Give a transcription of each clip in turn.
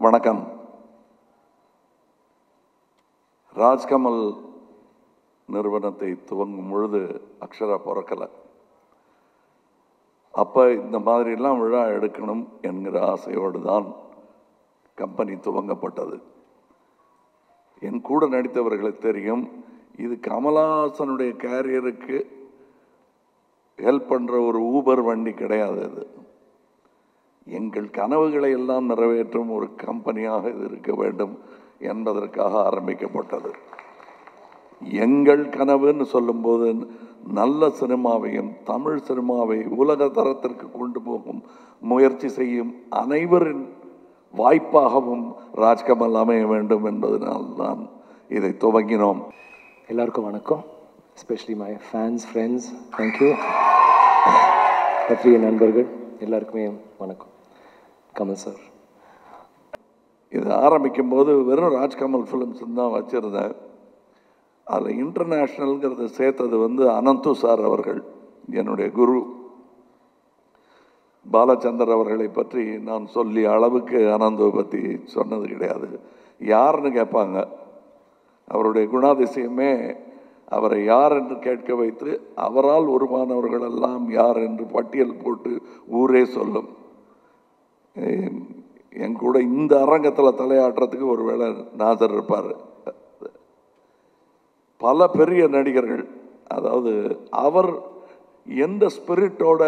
வணக்கம். ராஜ்கமல் நிறுவனத்தை துவங்கும் பொழுது அக்ஷரா பிறக்கலை. அப்போ இந்த மாதிரிலாம் விழா எடுக்கணும் என்கிற ஆசையோடு தான் கம்பெனி துவங்கப்பட்டது. என் கூட நடித்தவர்களுக்கு தெரியும், இது கமலஹாசனுடைய கேரியருக்கு ஹெல்ப் பண்ணுற ஒரு ஊபர் வண்டி கிடையாது. இது எங்கள் கனவுகளை எல்லாம் நிறைவேற்றும் ஒரு கம்பெனியாக இது இருக்க வேண்டும் என்பதற்காக ஆரம்பிக்கப்பட்டது. எங்கள் கனவுன்னு சொல்லும்போது நல்ல சினிமாவையும் தமிழ் சினிமாவை உலக தரத்திற்கு கொண்டு போகும் முயற்சி செய்யும் அனைவரின் வாய்ப்பாகவும் ராஜ்கமல் அமைய வேண்டும் என்பதனால்தான் இதை துவங்கினோம். எல்லாருக்கும் வணக்கம். Especially my fans, friends, thank you. பத்திரிகை நண்பர்கள் எல்லாருக்குமே வணக்கம். கமல் சார், இது ஆரம்பிக்கும் போது வெறும் ராஜ்கமல் ஃபிலிம்ஸ் தான் வச்சுருந்தேன். அதில் இன்டர்நேஷ்னல்ங்கிறத சேர்த்தது அனந்து சார் அவர்கள், என்னுடைய குரு. பாலச்சந்தர் அவர்களை பற்றி நான் சொல்லிய அளவுக்கு அனந்துவை பற்றி சொன்னது கிடையாது. யாருன்னு கேட்பாங்க, அவருடைய குணாதிசயமே அவரை யார் என்று கேட்க வைத்து அவரால் உருவானவர்களெல்லாம் யார் என்று பட்டியல் போட்டு ஊரே சொல்லும். என் கூட இந்த அரங்கத்தில் தலையாட்டுறதுக்கு ஒருவேளை நாசர் இருப்பார். பல பெரிய நடிகர்கள், அதாவது அவர் எந்த ஸ்பிரிட்டோட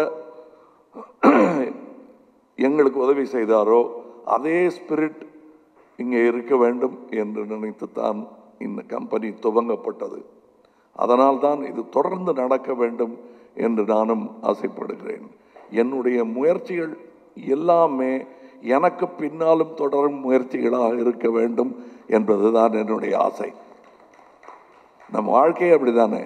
எங்களுக்கு உதவி செய்தாரோ அதே ஸ்பிரிட் இங்கே இருக்க வேண்டும் என்று நினைத்துத்தான் இந்த கம்பெனி துவங்கப்பட்டது. அதனால்தான் இது தொடர்ந்து நடக்க வேண்டும் என்று நானும் ஆசைப்படுகிறேன். என்னுடைய முயற்சிகள் எல்லாமே எனக்கு பின்னாலும் தொடரும் முயற்சிகளாக இருக்க வேண்டும் என்பதுதான் என்னுடைய ஆசை. நம் வாழ்க்கையே அப்படிதானே.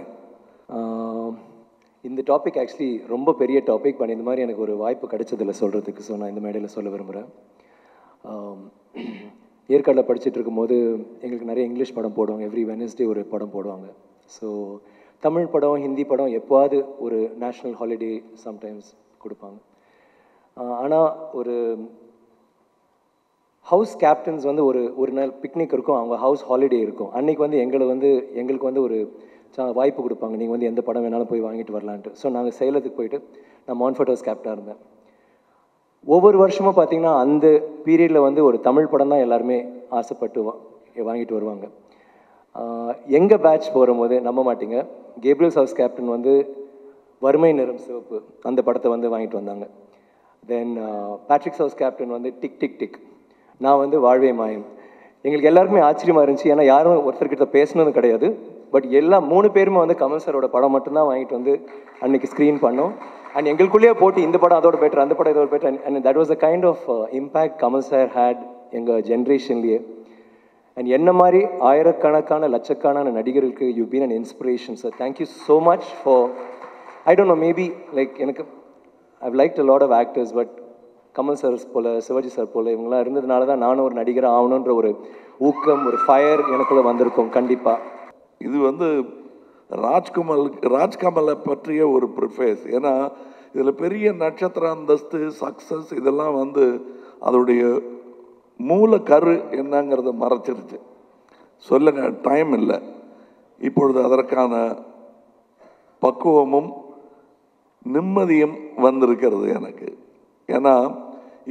இந்த டாபிக் ஆக்சுவலி ரொம்ப பெரிய டாபிக். பட் இந்த மாதிரி எனக்கு ஒரு வாய்ப்பு கிடைச்சதில்லை சொல்கிறதுக்கு. ஸோ நான் இந்த மேடையில் சொல்ல விரும்புகிறேன். ஏற்காடில் படிச்சுட்டு இருக்கும்போது எங்களுக்கு நிறைய இங்கிலீஷ் படம் போடுவாங்க. எவ்ரி வெனஸ்டே ஒரு படம் போடுவாங்க. ஸோ தமிழ் படம், ஹிந்தி படம் எப்போது ஒரு நேஷ்னல் ஹாலிடே சம்டைம்ஸ் கொடுப்பாங்க. ஆனால் ஒரு ஹவுஸ் கேப்டன்ஸ் ஒரு நாள் பிக்னிக் இருக்கும், அவங்க ஹவுஸ் ஹாலிடே இருக்கும். அன்றைக்கி எங்களுக்கு ஒரு வாய்ப்பு கொடுப்பாங்க, நீங்கள் எந்த படம் வேணாலும் போய் வாங்கிட்டு வரலான்ட்டு. ஸோ நாங்கள் சேலத்துக்கு போயிட்டு நான் மான்ஃபர்ட் ஹவுஸ் கேப்டனாக இருந்தேன். ஒவ்வொரு வருஷமும் பார்த்திங்கன்னா அந்த பீரியடில் ஒரு தமிழ் படம் தான் எல்லாருமே ஆசைப்பட்டு வாங்கிட்டு வருவாங்க. எங்கள் பேட்ச் போகும்போது நம்ப மாட்டீங்க, கேப்ரியல்ஸ் ஹவுஸ் கேப்டன் வறுமை நிறம் சிவப்பு அந்த படத்தை வாங்கிட்டு வந்தாங்க. Then Patrick's house captain Tik Tik Tik, நான் வாழ்வே மாயம். எங்களுக்கு எல்லாருக்குமே ஆச்சரியமாக இருந்துச்சு. ஏன்னா யாரும் ஒருத்தர்கிட்ட பேசினது கிடையாது. பட் எல்லாம் 3 பேருமே கமல் சாரோட படம் மட்டும்தான் வாங்கிட்டு அன்றைக்கி ஸ்க்ரீன் பண்ணோம். அண்ட் எங்களுக்குள்ளேயே போட்டு இந்த படம் அதோட பெட்டர், அந்த படம் இதோட better. And that was a kind of impact Kamal sir had எங்கள் ஜென்ரேஷன்லேயே. அண்ட் என்ன மாதிரி ஆயிரக்கணக்கான லட்சக்கணக்கான நடிகர்களுக்கு you been an inspiration sir. Thank you so much for, I don't know, maybe like எனக்கு I've liked a lot of actors, but Kamal sir போல், Sivaji sir போல் இவங்களாம் இருந்ததுனால தான் நானும் ஒரு நடிகராக ஆகணுன்ற ஒரு ஊக்கம், ஒரு ஃபயர் எனக்குள்ளே வந்திருக்கும் கண்டிப்பாக. இது ராஜ்கமலை பற்றிய ஒரு ப்ரிஃபேஸ். ஏன்னா இதில் பெரிய நட்சத்திர அந்தஸ்து, சக்ஸஸ் இதெல்லாம் அதோடைய மூல கரு என்னங்கிறத மறைச்சிருச்சு. சொல்லுங்க, டைம் இல்லை. இப்பொழுது அதற்கான பக்குவமும் நிம்மதியும் வந்திருக்கிறது எனக்கு. ஏன்னா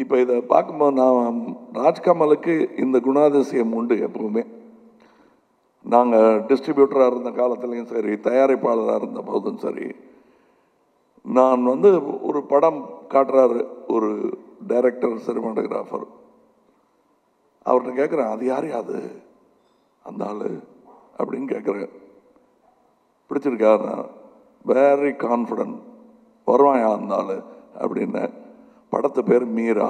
இப்போ இதை பார்க்கும்போது நான் ராஜ்கமலுக்கு இந்த குணாதிசயம் உண்டு. எப்பவுமே நாங்கள் டிஸ்ட்ரிபியூட்டராக இருந்த காலத்துலேயும் சரி, தயாரிப்பாளராக இருந்த போதும் சரி, நான் ஒரு படம் காட்டுறாரு ஒரு டைரக்டர், சினிமாட்டோகிராஃபர், அவர்கிட்ட கேட்குறேன், அது யார் அது அந்த ஆள் அப்படின்னு கேட்குறேன். பிடிச்சிருக்காருண்ணா, வெரி கான்ஃபிடென்ட், வருவாயா அந்த ஆள் அப்படின்னு. படத்து பேர் மீரா.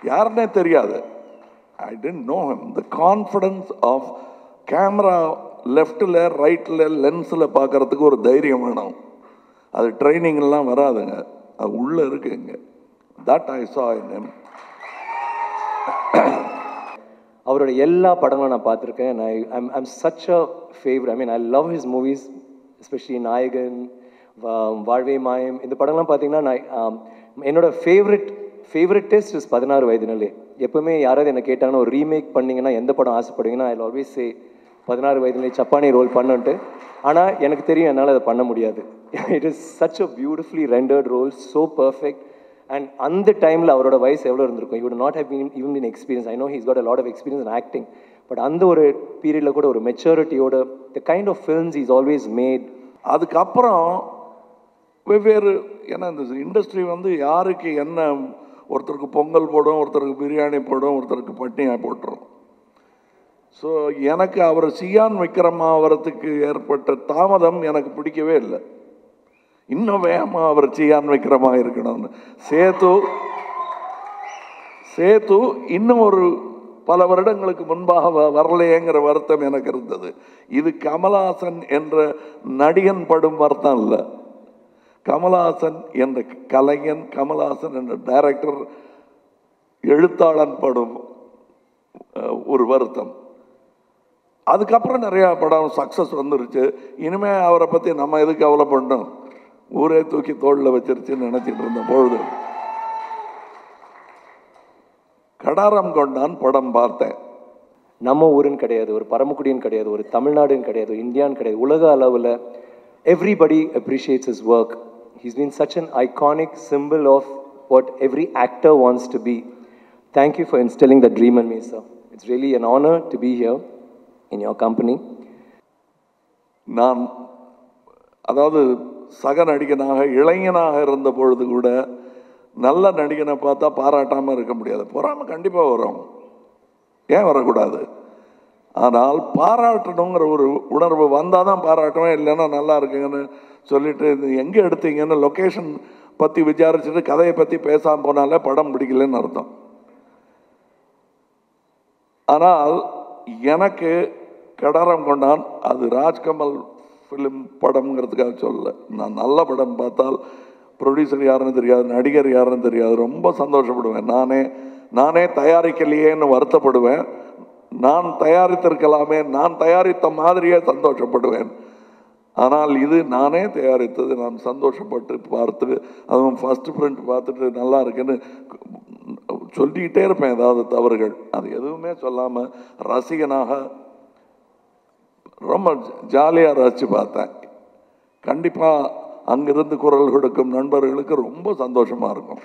யாருன்னே தெரியாது. I didn't know him. The confidence of camera லெஃப்டில் ரைட்டில் லென்ஸில் பார்க்குறதுக்கு ஒரு தைரியம் வேணும். அது ட்ரைனிங்லாம் வராதுங்க, அது உள்ளே இருக்குங்க. That I saw in him. அவரோட எல்லா படங்களும் நான் பார்த்துருக்கேன். I'm such a favorite. I mean, I love his movies, especially நாயகன், வாழ்வே மாயம். இந்த படங்கள்லாம் பார்த்தீங்கன்னா என்னோட ஃபேவரட் டெஸ்ட் இஸ் 16 வயதினிலே. எப்பவுமே யாராவது என்ன கேட்டாங்கன்னா ஒரு ரீமேக் பண்ணீங்கன்னா எந்த படம் ஆசைப்படுவீங்கன்னா ஐ ஆல்வேஸ் சே 16 வயதிலே சப்பானி ரோல் பண்ணுன்ட்டு. ஆனால் எனக்கு தெரியும் என்னால் அதை பண்ண முடியாது. It is such a beautifully rendered role, so perfect. And அந்த டைமில் அவரோட வயசு எவ்வளோ இருந்திருக்கும்? You would not have even been experience. I know he's got a lot of experience in acting. But அந்த ஒரு பீரியடில் கூட ஒரு மெச்சூரிட்டியோட the kind of films is always made. அதுக்கப்புறம் வெவ்வேறு, ஏன்னா இந்த இண்டஸ்ட்ரி வந்து யாருக்கு என்ன, ஒருத்தருக்கு பொங்கல் போடும், ஒருத்தருக்கு பிரியாணி போடும், ஒருத்தருக்கு பட்டினியாக போட்டுரும். ஸோ எனக்கு அவர் சியான் விக்ரமா வரத்துக்கு ஏற்பட்ட தாமதம் எனக்கு பிடிக்கவே இல்லை. இன்னும் வேகமாக அவர் சியான் விக்ரமா இருக்கணும்னு. சேது இன்னும் ஒரு பல வருடங்களுக்கு முன்பாக வரலையேங்கிற வருத்தம் எனக்கு இருந்தது. இது கமல்ஹாசன் என்ற நடிகன் படும் வருத்தம் இல்லை, கமல்ஹாசன் என்ற கலைஞன், கமல்ஹாசன் என்ற டைரக்டர், எழுத்தாளன் படும் ஒரு வருத்தம். அதுக்கப்புறம் நிறையா படம் சக்ஸஸ் வந்துருச்சு. இனிமேல் அவரை பற்றி நம்ம எதுக்கு கவலைப்படணும், ஊரே தூக்கி தோளில் வச்சிருச்சுன்னு நினச்சிட்டு இருந்த பொழுது கடாரம் கொண்டான் படம் பார்த்தேன். நம்ம ஊருன்னு கிடையாது, ஒரு பரமக்குடின்னு கிடையாது, ஒரு தமிழ்நாடுன்னு கிடையாது, ஒரு இந்தியான்னு கிடையாது, உலக அளவில் everybody appreciates his work. He's been such an iconic symbol of what every actor wants to be. Thank you for instilling that dream in me, sir. It's really an honor to be here in your company. நான் அதாவது சக நடிகனாக இளைஞனாக இருந்த பொழுது கூட நல்ல நடிகனை பார்த்தா பாராட்டாமல் இருக்க முடியாது. பொறாமல் கண்டிப்பாக வரும், ஏன் வரக்கூடாது? ஆனால் பாராட்டணுங்கிற ஒரு உணர்வு வந்தால் தான் பாராட்டுவேன், இல்லைன்னா நல்லா இருக்குங்கன்னு சொல்லிட்டு இது எங்கே எடுத்தீங்கன்னு லொக்கேஷன் பற்றி விசாரிச்சுட்டு கதையை பற்றி பேசாமல் போனாலே படம் பிடிக்கலன்னு அர்த்தம். ஆனால் எனக்கு கடாரம் கொண்டான் அது ராஜ்கமல் ஃபிலிம் படம்ங்கிறதுக்காக சொல்லலை. நான் நல்ல படம் பார்த்தால் ப்ரொடியூசர் யாருன்னு தெரியாது, நடிகர் யாருன்னு தெரியாது, ரொம்ப சந்தோஷப்படுவேன். நானே தயாரிக்கலையேன்னு வருத்தப்படுவேன். நான் தயாரித்திருக்கலாமே, நான் தயாரித்த மாதிரியே சந்தோஷப்படுவேன். ஆனால் இது நானே தயாரித்தது, நான் சந்தோஷப்பட்டு பார்த்து, அதுவும் ஃபர்ஸ்ட் பிரிண்ட் பார்த்துட்டு நல்லா இருக்குன்னு சொல்லிக்கிட்டே இருப்பேன். ஏதாவது தவறுகள் அது எதுவுமே சொல்லாமல் ரசிகனாக ரொம்ப ஜாலியாக ரசித்து பார்த்தேன். கண்டிப்பாக அங்கிருந்து குரல் கொடுக்கும் நண்பர்களுக்கு ரொம்ப சந்தோஷமாக இருக்கும்.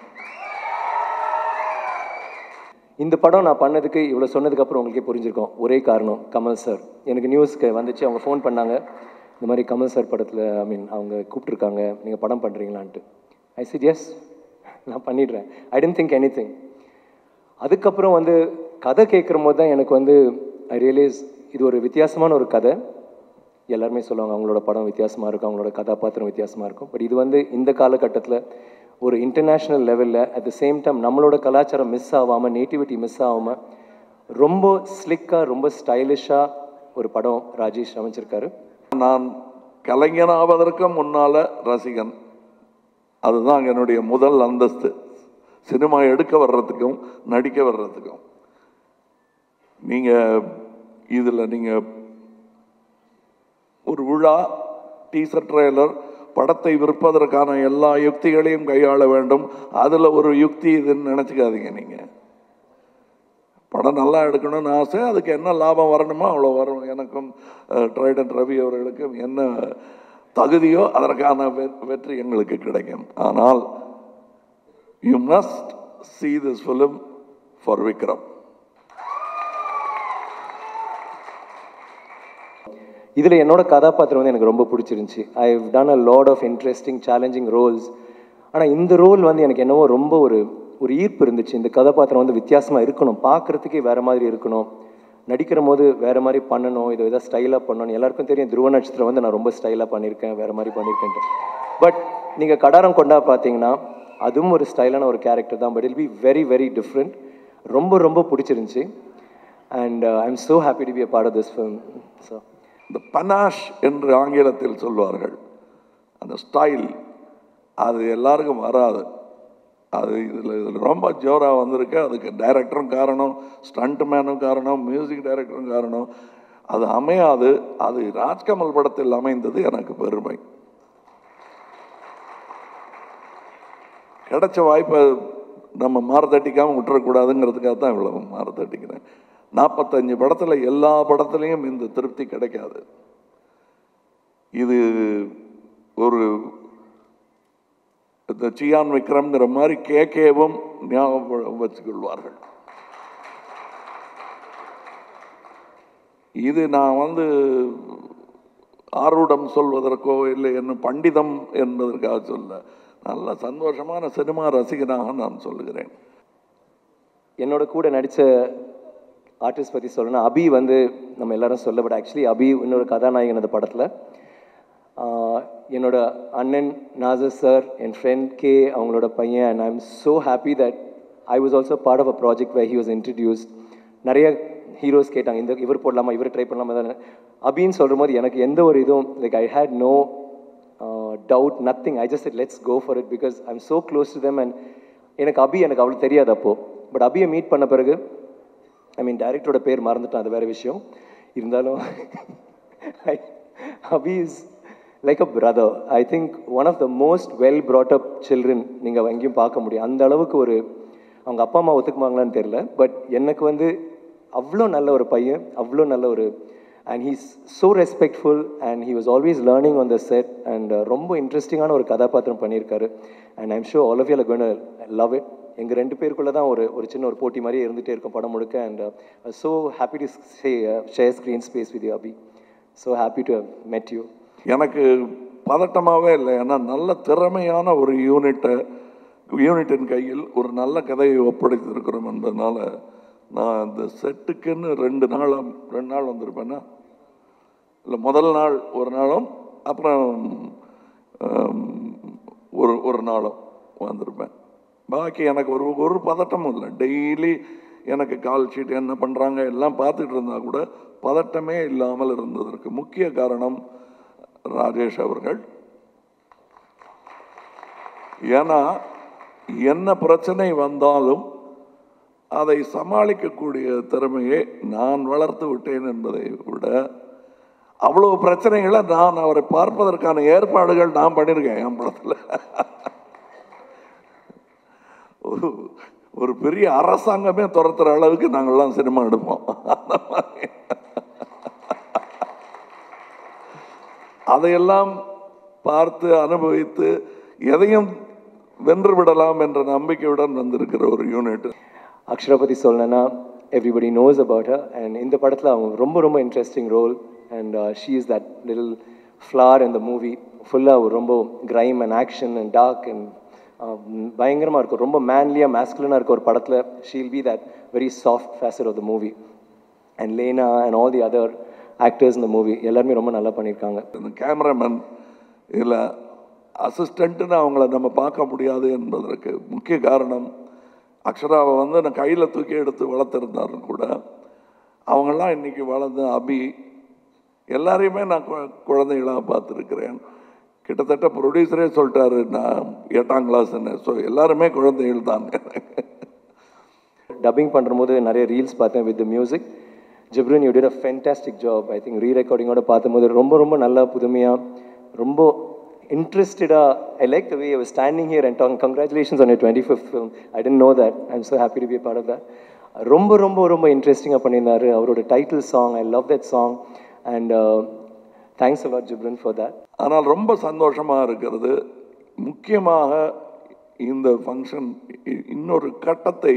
இந்த படம் நான் பண்ணதுக்கு இவ்வளோ சொன்னதுக்கப்புறம் உங்களுக்கே புரிஞ்சிருக்கோம். ஒரே காரணம், கமல் சார். எனக்கு நியூஸ்க்கு வந்துச்சு, அவங்க ஃபோன் பண்ணாங்க, இந்த மாதிரி கமல் சார் படத்தில் அவங்க கூப்பிட்ருக்காங்க, நீங்கள் படம் பண்ணுறீங்களான்ட்டு. ஐ செட் எஸ், நான் பண்ணிடுறேன். ஐ டென்ட் திங்க் எனி திங். அதுக்கப்புறம் கதை கேட்குற போது தான் எனக்கு ஐ ரியலைஸ் இது ஒரு வித்தியாசமான ஒரு கதை. எல்லாருமே சொல்லுவாங்க அவங்களோட படம் வித்தியாசமாக இருக்கும், அவங்களோட கதாபாத்திரம் வித்தியாசமாக இருக்கும். பட் இது இந்த காலகட்டத்தில் ஒரு இன்டர்நேஷ்னல் லெவலில் அட் த சேம் டைம் நம்மளோட கலாச்சாரம் மிஸ் ஆகாமல், நேட்டிவிட்டி மிஸ் ஆகாமல் ரொம்ப ஸ்லிக்காக, ரொம்ப ஸ்டைலிஷாக ஒரு படம் ராஜேஷ் அமைச்சிருக்காரு. நான் கலைஞனாவதற்கு முன்னால் ரசிகன், அதுதான் என்னுடைய முதல் அந்தஸ்து. சினிமா எடுக்க வர்றதுக்கும் நடிக்க வர்றதுக்கும் நீங்கள் ஒரு விழா, டீசர் ட்ரெய்லர், படத்தை விற்பதற்கான எல்லா யுக்திகளையும் கையாள வேண்டும். அதில் ஒரு யுக்தி இதுன்னு நினச்சிக்காதீங்க. நீங்கள் படம் நல்லா எடுக்கணும்னு ஆசை, அதுக்கு என்ன லாபம் வரணுமோ அவ்வளோ வரும். எனக்கும் ட்ரைடன் ரவி அவர்களுக்கும் என்ன தகுதியோ அதற்கான வெற்றி எங்களுக்கு கிடைக்கும். ஆனால் you must see this film for Vikram. இதில் என்னோட கதாபாத்திரம் எனக்கு ரொம்ப பிடிச்சிருந்துச்சி. I have done a lot of interesting challenging roles. ஆனால் இந்த ரோல் எனக்கு என்னவோ ரொம்ப ஒரு ஈர்ப்பு இருந்துச்சு. இந்த கதாபாத்திரம் வித்தியாசமாக இருக்கணும், பார்க்குறதுக்கே வேறு மாதிரி இருக்கணும், நடிக்கிற போது வேறு மாதிரி பண்ணணும், இதை எதாவது ஸ்டைலாக பண்ணணும். எல்லாருக்கும் தெரியும் துருவ நட்சத்திரம் நான் ரொம்ப ஸ்டைலாக பண்ணியிருக்கேன், வேறு மாதிரி பண்ணியிருக்கேன்ட்டு. பட் நீங்கள் கடாரம் கொண்டா பார்த்தீங்கன்னா அதுவும் ஒரு ஸ்டைலான ஒரு கேரக்டர் தான். But he'll be very very different. ரொம்ப பிடிச்சிருந்துச்சி. And I am so happy to be a part of this film. So இந்த பனாஷ் என்று ஆங்கிலத்தில் சொல்வார்கள், அந்த ஸ்டைல் அது எல்லாருக்கும் வராது. அது இதில் ரொம்ப ஜோராக வந்திருக்கு. அதுக்கு டைரக்டரும் காரணம், ஸ்டண்ட் மேனும் காரணம், மியூசிக் டைரக்டரும் காரணம். அது அமையாது. அது ராஜ்கமல் படத்தில் அமைந்தது எனக்கு பெருமை. கிடைச்ச வாய்ப்பை நம்ம மாறுதட்டிக்காமல் விட்டுறக்கூடாதுங்கிறதுக்காக தான் இவ்வளவு மாறுதட்டிக்கிறேன். 45 படத்தில் எல்லா படத்துலையும் இந்த திருப்தி கிடைக்காது. இது ஒரு இந்த சியான் விக்ரம்ங்கிற மாதிரி கேவும் ஞாபகம் வச்சுக்கொள்வார்கள். இது நான் ஆர்வடம் சொல்வதற்கோ இல்லை என்ன பண்டிதம் என்பதற்காக சொல்ல, நல்ல சந்தோஷமான சினிமா ரசிகனாக நான் சொல்லுகிறேன். என்னோட கூட நடித்த ஆர்டிஸ்ட் பற்றி சொல்லணும்னா அபி நம்ம எல்லாரும் சொல்ல, பட் ஆக்சுவலி அபி இன்னொரு கதாநாயகன் அந்த படத்தில். என்னோட அண்ணன் நாசர் சார், என் ஃப்ரெண்ட் கே அவங்களோட பையன், and I am so happy that I was also part of a project where he was introduced. நிறைய ஹீரோஸ் கேட்டாங்க, இவர் போடலாமா, இவர் ட்ரை பண்ணலாமா தானே. அபின்னு சொல்கிற போது எனக்கு எந்த ஒரு இதுவும் I had no doubt, nothing. I just let's go for it because I am so close to them. And எனக்கு அவ்வளோ தெரியாது அப்போது. பட் அபியை மீட் பண்ண பிறகு, டைரக்டரோட பேர் மறந்துட்டேன், அது வேறு விஷயம். இருந்தாலும் Abhi is like a brother. I think one of the most well brought up children நீங்கள் எங்கேயும் பார்க்க முடியும். அந்த அளவுக்கு அவங்க அப்பா அம்மா ஒத்துக்குவாங்களான்னு தெரியல, பட் எனக்கு அவ்வளோ நல்ல ஒரு பையன், அவ்வளோ நல்ல and he's so respectful and he was always learning on the set. And ரொம்ப இன்ட்ரெஸ்டிங்கான ஒரு கதாபாத்திரம் பண்ணியிருக்காரு. And I'm sure all of you are going to love it. எங்கள் 2 பேருக்குள்ளே தான் ஒரு சின்ன ஒரு போட்டி மாதிரியே இருந்துகிட்டே இருக்கும் படம் முழுக்க. And so happy to share screen space with you Abhi. So happy to have met you. எனக்கு பதட்டமாகவே இல்லை, ஏன்னா நல்ல திறமையான ஒரு யூனிட்டின் கையில் ஒரு நல்ல கதையை ஒப்படைத்திருக்கிறோம் என்பதனால நான் இந்த செட்டுக்குன்னு 2 நாள் வந்திருப்பேன்னா, இல்லை முதல் நாள் ஒரு நாளும் அப்புறம் ஒரு நாளும் வந்திருப்பேன். பாக்கி எனக்கு ஒரு பதட்டமும் இல்லை. டெய்லி எனக்கு கால் ஷீட் என்ன பண்ணுறாங்க எல்லாம் பார்த்துட்டு இருந்தால் கூட பதட்டமே இல்லாமல் இருந்ததற்கு முக்கிய காரணம் ராஜேஷ் அவர்கள். ஏன்னா என்ன பிரச்சனை வந்தாலும் அதை சமாளிக்கக்கூடிய திறமையை நான் வளர்த்து விட்டேன் என்பதை விட, அவ்வளவு பிரச்சனைகளை நான் அவரை பார்ப்பதற்கான ஏற்பாடுகள் நான் பண்ணியிருக்கேன் என் படத்தில். ஒரு பெரிய அரசாங்கமே துரத்துற அளவுக்கு நாங்கள்லாம் சினிமா எடுப்போம். அந்த மாதிரி அதையெல்லாம் பார்த்து அனுபவித்து எதையும் வென்று விடலாம் என்ற நம்பிக்கையுடன் வந்திருக்கிற ஒரு யூனிட். அக்ஷரா பற்றி சொல்லணும்னா everybody knows about her. And இந்த படத்தில் அவங்க ரொம்ப interesting role. And she is that little flower in the movie. ஃபுல்லாக ரொம்ப crime and action and dark and பயங்கரமாக இருக்கும். ரொம்ப மேன்லியாக மேஸ்குலனாக இருக்க ஒரு படத்தில் she'll be that very soft facet of the movie. And Lena and all the other actors இந்த மூவி எல்லாருமே ரொம்ப நல்லா பண்ணியிருக்காங்க. இந்த கேமராமேன் இல்லை அசிஸ்டண்ட்டுன்னு அவங்கள நம்ம பார்க்க முடியாது என்பதற்கு முக்கிய காரணம், அக்ஷராவை நான் கையில் தூக்கி எடுத்து வளர்த்துருந்தாலும் கூட அவங்கெல்லாம் இன்றைக்கி வளர்ந்து அபி எல்லாரையுமே நான் குழந்தைகளாக பார்த்துருக்கிறேன். கிட்டத்தட்ட ப்ரொடியூசரே சொல்லிட்டாரு நான் 8ஆம் கிளாஸ்ன்னு. ஸோ எல்லாருமே குழந்தைகள் தான். டப்பிங் பண்ணும்போது நிறைய ரீல்ஸ் பார்த்தேன் with music. Ghibran, you did a fantastic job. I think ரீரெக்கார்டிங்கோட பார்க்கும்போது ரொம்ப நல்லா புதுமையாக, ரொம்ப இன்ட்ரெஸ்டடாக. I like the way I was standing here and talking. Congratulations on your 25th film. I didn't know that. I am so happy to be part of that. ரொம்ப இன்ட்ரெஸ்டிங்காக பண்ணியிருந்தார். அவரோட title song, I love that song. And thanks a lot Ghibran for that. ஆனால் ரொம்ப சந்தோஷமாக இருக்கிறது, முக்கியமாக இந்த ஃபங்க்ஷன் இன்னொரு கட்டத்தை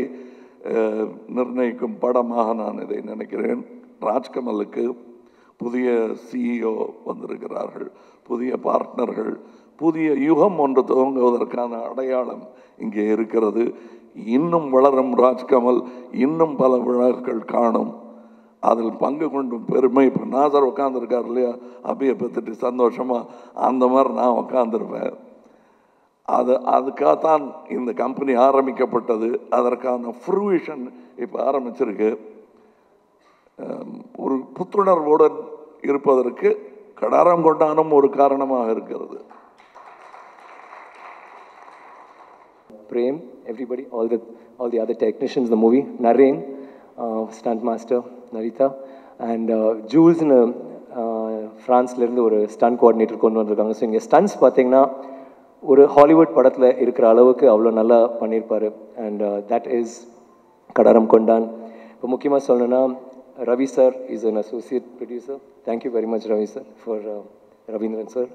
நிர்ணயிக்கும் படமாக நான் இதை நினைக்கிறேன். ராஜ்கமலுக்கு புதிய சிஇஓ வந்திருக்கிறார்கள், புதிய பார்ட்னர்கள், புதிய யுகம் ஒன்று துவங்குவதற்கான அடையாளம் இங்கே இருக்கிறது. இன்னும் வளரும் ராஜ்கமல் இன்னும் பல விழாக்கள் காணும். அதில் பங்கு கொண்டும் பெருமை. இப்போ நாசர் உட்காந்துருக்கார் இல்லையா, அபியை பற்றிட்டு சந்தோஷமாக, அந்த மாதிரி நான் உட்காந்துருப்பேன். அதுக்காகத்தான் இந்த கம்பெனி ஆரம்பிக்கப்பட்டது. அதற்கான ஃப்ரூவிஷன் இப்போ ஆரம்பிச்சிருக்கு. ஒரு புத்துணர்வுடன் இருப்பதற்கு கடாரம் கொண்டானும் ஒரு காரணமாக இருக்கிறது. Prem, everybody, all the other technicians in the movie, Naren, stunt master, Narita, and Jules ஃப்ரான்ஸ்லேருந்து ஒரு ஸ்டன் கோஆர்டினேட்டர் கொண்டு வந்திருக்காங்க. ஸோ இங்கே ஸ்டன்ஸ் பார்த்தீங்கன்னா ஒரு ஹாலிவுட் படத்தில் இருக்கிற அளவுக்கு அவ்வளோ நல்லா பண்ணியிருப்பார். அண்ட் தட் இஸ் கடாரம் கொண்டான். இப்போ முக்கியமாக சொல்லணும்னா Ravi sir is an associate producer. Thank you very much Ravi sir for Ravindran sir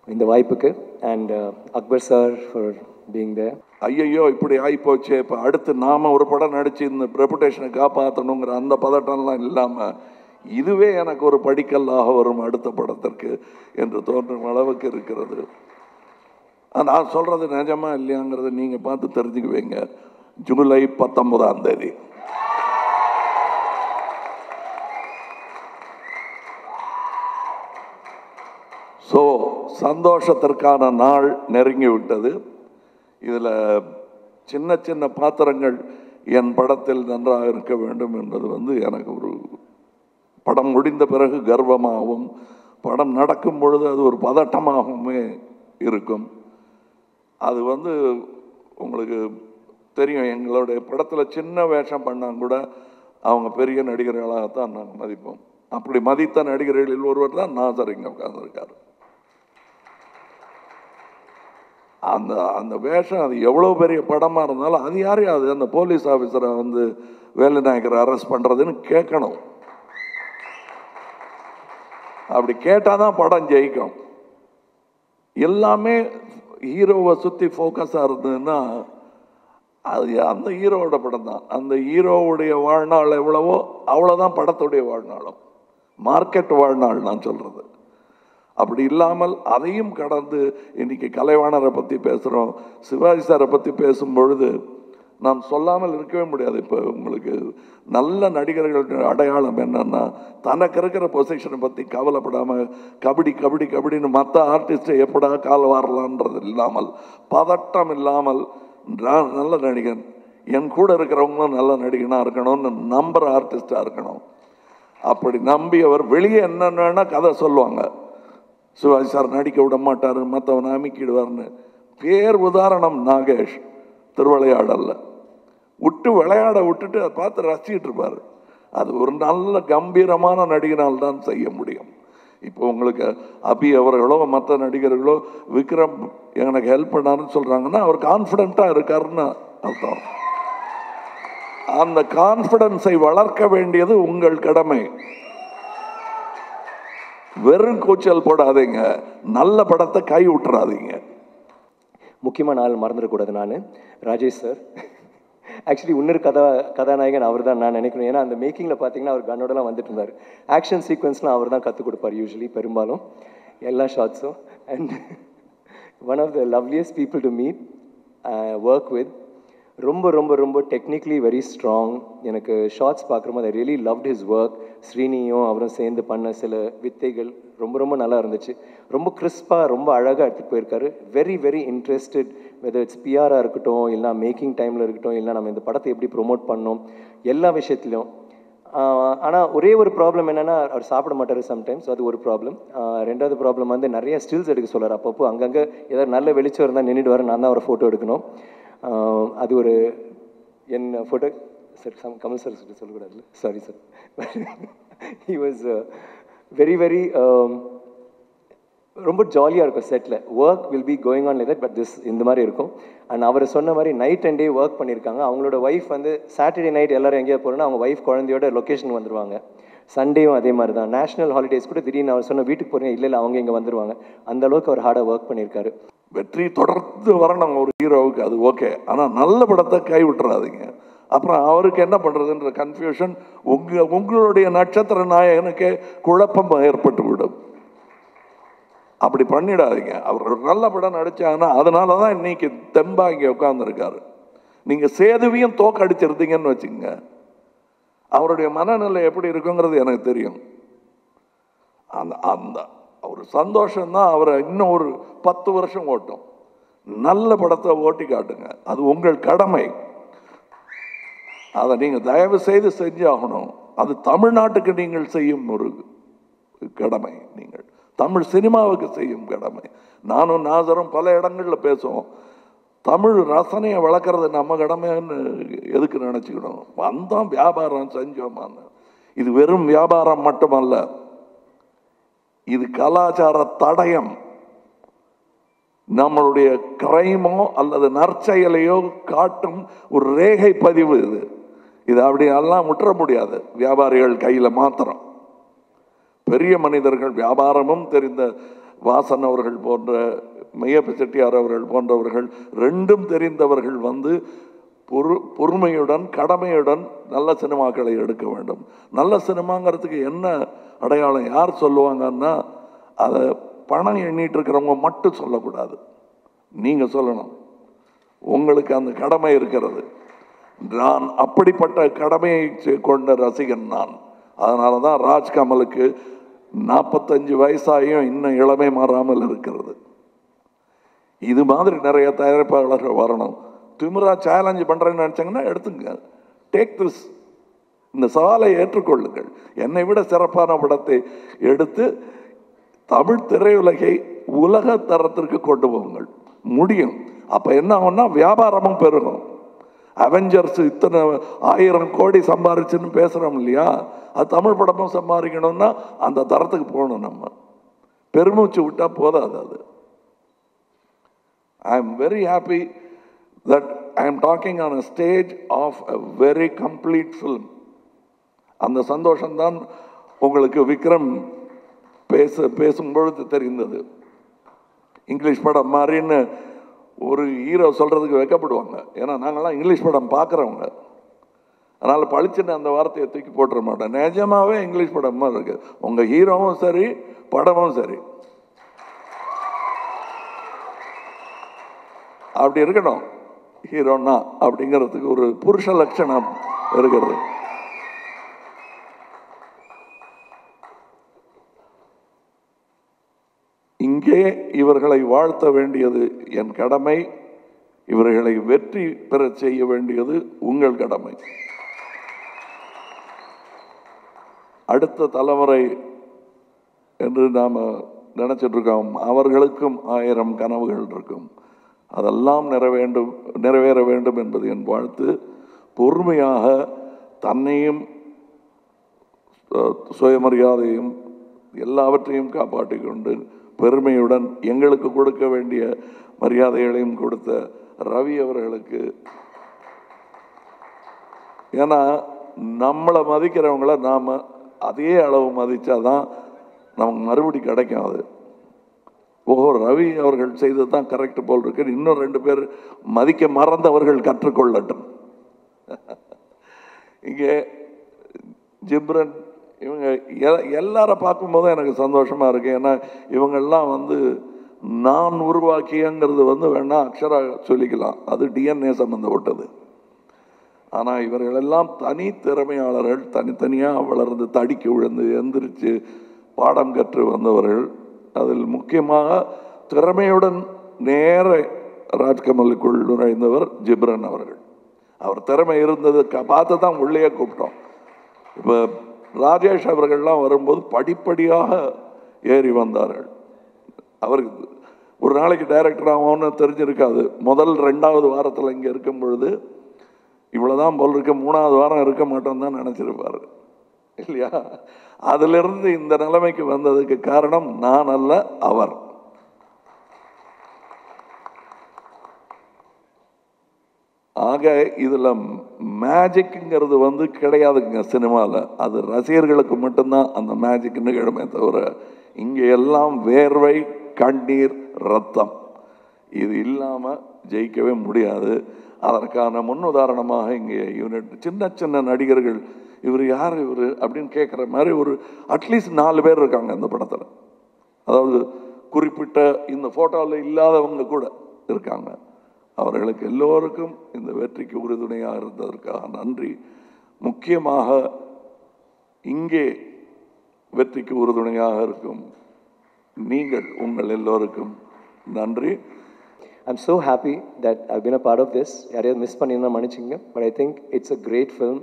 இந்த வாய்ப்புக்கு. And Akbar sir for being there. ஐயையோ இப்படி ஆகிப்போச்சு, இப்போ அடுத்து நாம் ஒரு படம் நடித்து இந்த ரெப்புடேஷனை காப்பாற்றணுங்கிற அந்த பதட்டம்லாம் இல்லாமல் இதுவே எனக்கு ஒரு படிக்கல்லாக வரும் அடுத்த படத்திற்கு என்று தோன்றும் அளவுக்கு இருக்கிறது. நான் சொல்கிறது நிஜமா இல்லையாங்கிறத நீங்கள் பார்த்து தெரிஞ்சுக்குவீங்க. ஜூலை 19 ஸோ சந்தோஷத்திற்கான நாள் நெருங்கி விட்டது. இதில் சின்ன சின்ன பாத்திரங்கள் என் படத்தில் நன்றாக இருக்க வேண்டும் என்பது எனக்கு ஒரு படம் முடிந்த பிறகு கர்வமாகவும் படம் நடக்கும் பொழுது அது ஒரு பதட்டமாகவுமே இருக்கும். அது உங்களுக்கு தெரியும், எங்களுடைய படத்தில் சின்ன வேஷம் பண்ணால் கூட அவங்க பெரிய நடிகர்களாகத்தான் நாங்கள் மதிப்போம். அப்படி மதித்த நடிகர்களில் ஒருவர் தான் நாசர் இங்கே உட்கார்ந்துருக்காரு. அந்த அந்த வேஷம் அது எவ்வளோ பெரிய படமாக இருந்தாலும் அது யாரையாவது அந்த போலீஸ் ஆஃபீஸரை வேலு நாயக்கரை அரெஸ்ட் பண்ணுறதுன்னு கேட்கணும். அப்படி கேட்டால் தான் படம் ஜெயிக்கும். எல்லாமே ஹீரோவை சுற்றி ஃபோக்கஸாக இருந்ததுன்னா அது அந்த ஹீரோவோட படம் தான். அந்த ஹீரோவுடைய வாழ்நாள் எவ்வளவோ அவ்வளோதான் படத்துடைய வாழ்நாளும், மார்க்கெட் வாழ்நாள் நான் சொல்கிறது. அப்படி இல்லாமல் அதையும் கடந்து இன்றைக்கி கலைவாணரை பற்றி பேசுகிறோம், சிவாஜி சாரை பற்றி பேசும்பொழுது நாம் சொல்லாமல் இருக்கவே முடியாது. இப்போ உங்களுக்கு நல்ல நடிகர்கள் அடையாளம் என்னன்னா, தனக்கு இருக்கிற பொசிஷனை பற்றி கவலைப்படாமல் கபடி கபடி கபடின்னு மற்ற ஆர்டிஸ்ட்டை எப்படா கால் வாரலான்றது இல்லாமல், பதட்டம் இல்லாமல் நான் நல்ல நடிகன், என் கூட இருக்கிறவங்களும் நல்ல நடிகனாக இருக்கணும்னு நம்புகிற ஆர்டிஸ்டாக இருக்கணும். அப்படி நம்பி அவர் வெளியே என்னென்னா கதை சொல்லுவாங்க, சிவாஜி சார் நடிக்க விட மாட்டார், மற்றவனை அமைக்கிடுவார்னு. பேர் உதாரணம் நாகேஷ் திருவிளையாடல்ல விளையாட விட்டுட்டு அதை பார்த்து ரசிச்சுட்டு இருப்பார். அது ஒரு நல்ல கம்பீரமான நடிகனால் தான் செய்ய முடியும். இப்போ உங்களுக்கு அபி அவர்களோ மற்ற நடிகர்களோ விக்ரம் எனக்கு ஹெல்ப் பண்ணாருன்னு சொல்கிறாங்கன்னா அவர் கான்ஃபிடென்ட்டாக இருக்காருன்னு அர்த்தம். அந்த கான்ஃபிடென்ஸை வளர்க்க வேண்டியது உங்கள் கடமை. வெறும் கூச்சல் போடாதீங்க, நல்ல படத்தை கை விட்டுறாதீங்க. முக்கியமாக நாள் மறந்துடக்கூடாது. நான் ராஜேஷ் சார் ஆக்சுவலி இன்னொரு கதாநாயகன் அவர் தான் நான் நினைக்கணும். ஏன்னா அந்த மேக்கிங்கில் பார்த்தீங்கன்னா அவர் கன்னோடலாம் வந்துட்டு இருந்தார். ஆக்ஷன் சீக்வன்ஸ்லாம் அவர் தான் கற்றுக் கொடுப்பார் யூஸ்வலி, பெரும்பாலும் எல்லா ஷார்ட்ஸும். And one of the loveliest people to meet work with. ரொம்ப ரொம்ப ரொம்ப டெக்னிக்கலி வெரி ஸ்ட்ராங். எனக்கு ஷார்ட்ஸ் பார்க்குறோம், I really loved his work. ஸ்ரீனியும் அவரும் சேர்ந்து பண்ண சில வித்தைகள் ரொம்ப ரொம்ப நல்லா இருந்துச்சு. ரொம்ப கிறிஸ்பாக ரொம்ப அழகாக எடுத்துகிட்டு போயிருக்காரு. Very very interested, whether it's பிஆராக இருக்கட்டும், இல்லை மேக்கிங் டைமில் இருக்கட்டும், இல்லை நம்ம இந்த படத்தை எப்படி ப்ரொமோட் பண்ணோம், எல்லா விஷயத்துலையும். ஆனால் ஒரே ஒரு ப்ராப்ளம் என்னென்னா, அவர் சாப்பிட மாட்டார் சம்டைம்ஸ், அது ஒரு ப்ராப்ளம். ரெண்டாவது ப்ராப்ளம் நிறைய ஸ்டில்ஸ் எடுக்க சொல்கிறார். அப்பப்போ அங்கங்கே ஏதாவது நல்ல வெளிச்சம் இருந்தால் நின்றுடுவார், நான் தான் அவரை ஃபோட்டோ எடுக்கணும். அது ஒரு என் ஃபோட்டோ சார் கமல் சார் சொல்லக்கூடாதுல்ல, sorry sir. He was very very ரொம்ப ஜாலியாக இருக்கும் செட்டில். Work will be going on like that, but this இந்த மாதிரி இருக்கும். அண்ட் அவர் சொன்ன மாதிரி நைட் அண்ட் டே ஒர்க் பண்ணியிருக்காங்க. அவங்களோட ஒய்ஃப் சாட்டர்டே நைட் எல்லோரும் எங்கேயா போகிறோன்னா அவங்க ஒய்ஃப் குழந்தையோட லொக்கேஷன் வந்துடுவாங்க. சண்டேவும் அதே மாதிரி தான். நேஷனல் ஹாலிடேஸ் கூட திடீர்னு அவர் சொன்ன வீட்டுக்கு போகிறீங்க, இல்லை அவங்க இங்கே வந்துடுவாங்க. அந்தளவுக்கு அவர் ஹார்டாக ஒர்க் பண்ணியிருக்காரு. வெற்றி தொடர்ந்து வரணும் ஒரு ஹீரோவுக்கு, அது ஓகே. ஆனால் நல்ல படத்தை கை விட்டுறாதீங்க. அப்புறம் அவருக்கு என்ன பண்ணுறதுன்ற கன்ஃபியூஷன் உங்களுடைய நட்சத்திர நாயகனுக்கே குழப்பம் ஏற்பட்டு விடும். அப்படி பண்ணிடாதீங்க. அவர் ஒரு நல்ல படம் நடித்தாங்கன்னா அதனால தான் இன்னைக்கு தெம்பா இங்கே உட்காந்துருக்காரு. நீங்கள் சேதுவையும் தோக்கடிச்சிருந்தீங்கன்னு வச்சுங்க, அவருடைய மனநிலை எப்படி இருக்குங்கிறது எனக்கு தெரியும். அந்த அந்த ஒரு சந்தோஷம்தான் அவரை இன்னும் ஒரு 10 வருஷம் ஓட்டும். நல்ல படத்தை ஓட்டி காட்டுங்க, அது உங்கள் கடமை. அதை நீங்கள் தயவு செய்து செஞ்சாகணும். அது தமிழ்நாட்டுக்கு நீங்கள் செய்யும் ஒரு கடமை, நீங்கள் தமிழ் சினிமாவுக்கு செய்யும் கடமை. நானும் நாசரும் பல இடங்களில் பேசுவோம், தமிழ் ரசனையை வளர்க்குறது நம்ம கடமைன்னு எதுக்கு நினச்சிக்கணும். வந்தோம் வியாபாரம் செஞ்சோமான்னு. இது வெறும் வியாபாரம் மட்டுமல்ல, இது கலாச்சார தடயம். நம்மளுடைய கிரைமோ அல்லது நற்செயலையோ காட்டும் ஒரு ரேகை பதிவு இது. இது அப்படி எல்லாம் முற்ற முடியாது வியாபாரிகள் கையில் மாத்திரம். பெரிய மனிதர்கள், வியாபாரமும் தெரிந்த வாசன் அவர்கள் போன்ற, மையப்ப செட்டியார் அவர்கள் போன்றவர்கள், ரெண்டும் தெரிந்தவர்கள் வந்து பொறுமையுடன் கடமையுடன் நல்ல சினிமாக்களை எடுக்க வேண்டும். நல்ல சினிமாங்கிறதுக்கு என்ன அடையாளம் யார் சொல்லுவாங்கன்னா, அதை பணம் எண்ணிட்டு இருக்கிறவங்க மட்டும் சொல்லக்கூடாது, நீங்கள் சொல்லணும். உங்களுக்கு அந்த கடமை இருக்கிறது. நான் அப்படிப்பட்ட கடமையை கொண்ட ரசிகன் நான். அதனால தான் ராஜ்கமலுக்கு 45 வயசாயும் இன்னும் இளமை மாறாமல் இருக்கிறது. இது மாதிரி நிறைய தயாரிப்பாளர்கள் வரணும். திமிரா சேலஞ்சு பண்ணுறேன்னு நினச்சாங்கன்னா எடுத்துங்க, டேக் திஸ், இந்த சவாலை ஏற்றுக்கொள்ளுங்கள். என்னை விட சிறப்பான படத்தை எடுத்து தமிழ் திரையுலகை உலக தரத்திற்கு கொண்டு போங்கள். முடியும். அப்போ என்ன ஆகும்னா வியாபாரமும் பெருகும். அவெஞ்சர்ஸ் இத்தனை 1000 கோடி சம்பாரிச்சுன்னு பேசுகிறோம் இல்லையா, அது தமிழ் படமும் சம்பாதிக்கணும்னா அந்த தரத்துக்கு போகணும். நம்ம பெருமூச்சு விட்டால் போதாது. அது I am very happy that I am talking on a stage of a very complete film. அந்த சந்தோஷம்தான் உங்களுக்கு விக்ரம் பேசும்பொழுது தெரிந்தது. இங்கிலீஷ் படம் மாதிரின்னு ஒரு ஹீரோ சொல்கிறதுக்கு வைக்கப்படுவாங்க. ஏன்னா நாங்கள்லாம் இங்கிலீஷ் படம் பார்க்குறவங்க. அதனால் பளிச்சுன்னு அந்த வார்த்தையை தூக்கி போட்டுற மாட்டேன். நிஜமாகவே இங்கிலீஷ் படம் மாதிரி இருக்குது. உங்கள் ஹீரோவும் சரி, படமும் சரி, அப்படி இருக்கணும். ஹீரோனா அப்படிங்கிறதுக்கு ஒரு புருஷ லட்சணம் இருக்கிறது. இங்கே இவர்களை வாழ்த்த வேண்டியது என் கடமை. இவர்களை வெற்றி பெற செய்ய வேண்டியது உங்கள் கடமை. அடுத்த தலைமுறை என்று நாம் நினைச்சிட்டு இருக்கோம். அவர்களுக்கும் 1000 கனவுகள் இருக்கும். அதெல்லாம் நிறைவேற வேண்டும் என்பது என் வாழ்த்து. பொறுமையாக தன்னையும் சுயமரியாதையும் எல்லாவற்றையும் காப்பாற்றிக் கொண்டு பெருமையுடன் எங்களுக்கு கொடுக்க வேண்டிய மரியாதைகளையும் கொடுத்த ரவி அவர்களுக்கு, ஏன்னா நம்மளை மதிக்கிறவங்கள நாம் அதே அளவு மதித்தாதான் நமக்கு மறுபடி கிடைக்கும். அது ஓஹோ, ரவி அவர்கள் செய்தது தான் கரெக்ட் போல் இருக்கு, இன்னும் 2 பேர் மதிக்க மறந்தவர்கள் கற்றுக்கொள்ளட்டும். இங்கே ஜிப்ரன் இவங்க எல்லாரை பார்க்கும்போதும் எனக்கு சந்தோஷமாக இருக்குது. ஏன்னா இவங்கெல்லாம் வந்து நான் உருவாக்கியங்கிறது வந்து வேணால் அக்ஷரா சொல்லிக்கலாம், அது டிஎன்ஏ சம்மந்தப்பட்டது. ஆனால் இவர்களெல்லாம் தனி திறமையாளர்கள், தனித்தனியாக வளர்ந்து தடிக்கு விழுந்து எந்திரிச்சு பாடம் கற்று வந்தவர்கள். அதில் முக்கியமாக திறமையுடன் நேர ராஜ்கமலுக்குள் நுழைந்தவர் ஜிப்ரன் அவர்கள். அவர் திறமை இருந்தது பார்த்து தான் உள்ளே கூப்பிட்டோம். இப்போ ராஜேஷ் அவர்கள்லாம் வரும்போது படிப்படியாக ஏறி வந்தார்கள். அவருக்கு ஒரு நாளைக்கு டைரக்டர் ஆகும்னு தெரிஞ்சிருக்காது. முதல் 2வது வாரத்தில் இங்கே இருக்கும் பொழுது இவ்வளோதான் போல் இருக்க, 3வது வாரம் இருக்க மாட்டோம் தான் நினச்சிருப்பார் இல்லையா? அதிலிருந்து இந்த நிலைமைக்கு வந்ததுக்கு காரணம் நான் அல்ல, அவர். ஆக இதில் மேஜிக்குங்கிறது வந்து கிடையாதுங்க சினிமாவில். அது ரசிகர்களுக்கு மட்டும்தான் அந்த மேஜிக் நிகழுமே தவிர இங்கே எல்லாம் வேர்வை, கண்ணீர், ரத்தம், இது இல்லாமல் ஜெயிக்கவே முடியாது. அதற்கான முன்னுதாரணமாக இங்கே யூனிட் சின்ன சின்ன நடிகர்கள், இவர் யார் இவர் அப்படின்னு கேட்குற மாதிரி ஒரு அட்லீஸ்ட் 4 பேர் இருக்காங்க இந்த படத்தில். அதாவது குறிப்பிட்ட இந்த ஃபோட்டோவில் இல்லாதவங்க கூட இருக்காங்க. அவர்களுக்கு எல்லோருக்கும் இந்த வெற்றிக்கு உறுதுணையாக இருந்ததற்காக நன்றி. முக்கியமாக இங்கே வெற்றிக்கு உறுதுணையாக இருக்கும் நீங்கள், உங்கள் எல்லோருக்கும் நன்றி. I'm so happy that I've been a part of this. யாரையாவது மிஸ் பண்ணியிருந்தா மன்னிச்சிங்க. But I think it's a great film.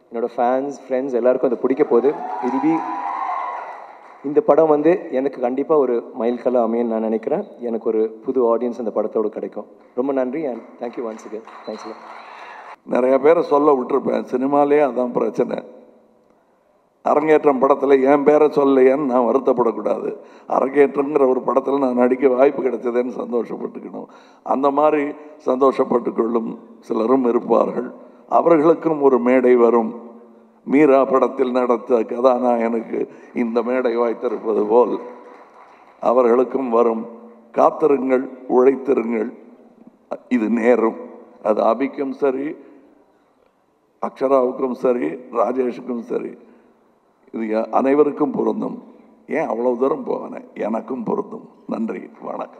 என்னோட ஃபேன்ஸ், ஃப்ரெண்ட்ஸ் எல்லாருக்கும் அது பிடிக்க போகுது. இந்த படம் வந்து எனக்கு கண்டிப்பாக ஒரு மைல்கல்லாக அமையன்னு நான் நினைக்கிறேன். எனக்கு ஒரு புது ஆடியன்ஸ் அந்த படத்தோடு கிடைக்கும். ரொம்ப நன்றி and thank you once again. Thanks. நிறைய பேரை சொல்ல விட்டுருப்பேன், சினிமாலே அதான் பிரச்சனை. அரங்கேற்றம் படத்தில் என் பேரை சொல்லலையான்னு நான் வருத்தப்படக்கூடாது. அரங்கேற்றங்கிற ஒரு படத்தில் நான் நடிக்க வாய்ப்பு கிடைச்சதேன்னு சந்தோஷப்பட்டுக்கணும். அந்த மாதிரி சந்தோஷப்பட்டு கொள்ளும் சிலரும் இருப்பார்கள். அவர்களுக்கும் ஒரு மேடை வரும். மீரா படத்தில் நடத்த கதாநாயகனுக்கு இந்த மேடை வாய்த்திருப்பது போல் அவர்களுக்கும் வரும். காத்திருங்கள், உழைத்திருங்கள், இது நேரும். அது அபிக்கும் சரி, அக்ஷராவுக்கும் சரி, ராஜேஷுக்கும் சரி, இது அனைவருக்கும் பொருந்தும். ஏன் அவ்வளவு தூரம் போவேன், எனக்கும் பொருந்தும். நன்றி, வணக்கம்.